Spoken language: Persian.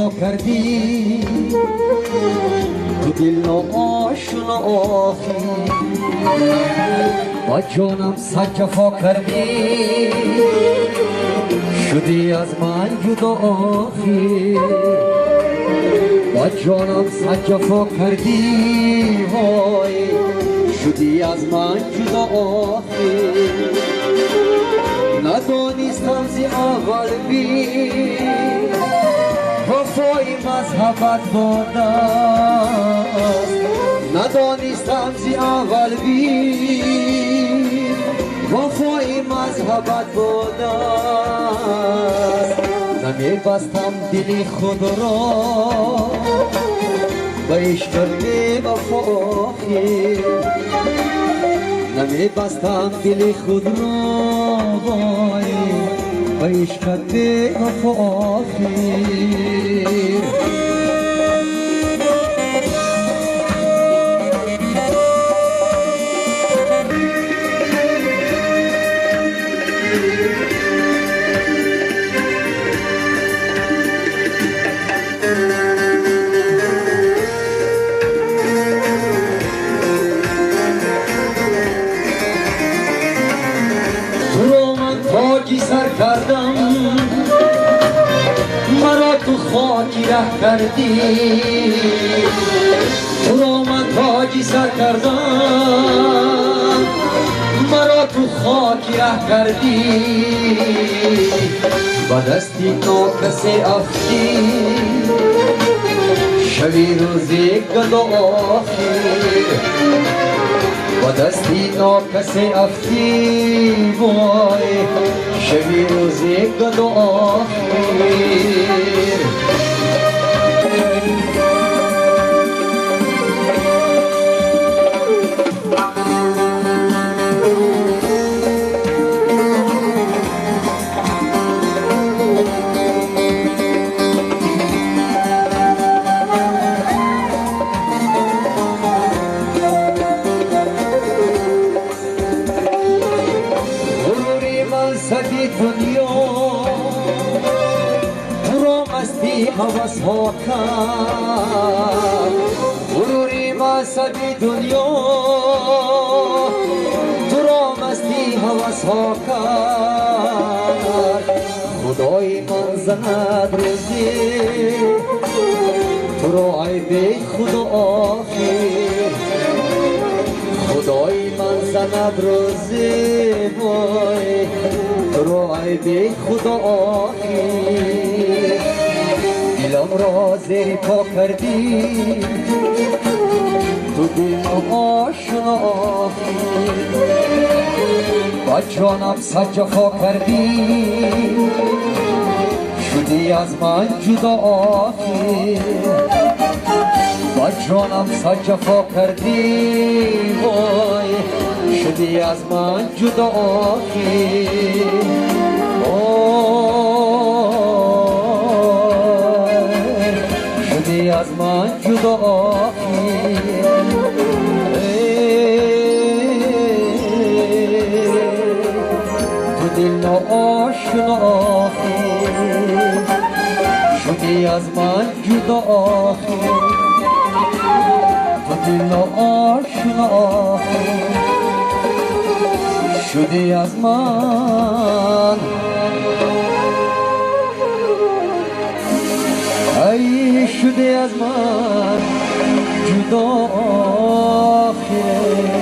جدا کردی تو دل آشنا آخی با جانم صد جفا کردی شدی از من جدا آخی با جانم صد جفا کردی وای شدی از من جدا آخی ندانستم زی اول بی وفای مذهبت باد است ندانستم زی اول بی وفای مذهبت باد است نمی بستم دل خود را به عشق بی وفای نمی بستم دل خود را به عشق بی وفای خاکی سر کردم مرا تو خاکی ره کردی تو را من خاکی سر کردم مرا تو خاکی ره کردی با دستی ناکسی افتی شبی روزی گدا آخی با دستی ناکسی افتی وای شبی روزی گدا آخیر سدی دنیا تو را مستی حوث ها کرد غروری ما سدی دنیا تو را مستی حوث ها کرد خدای من زند روزی تو را عیب خدا آخر خدای من زند روزی وای تو عیب خدا آخر دلم را زیر پا کردی تو دل آشنا آخر با جانم صد جفا کردی شدی از من جدا آخر با جانم صد جفا کردی وای شدی از من جدا آخی شدی از من جدا آخی تو دل آشنا آخی شدی از من جدا آخی تو دل آشنا آخی شدی از من ای شدی از من جدا آخر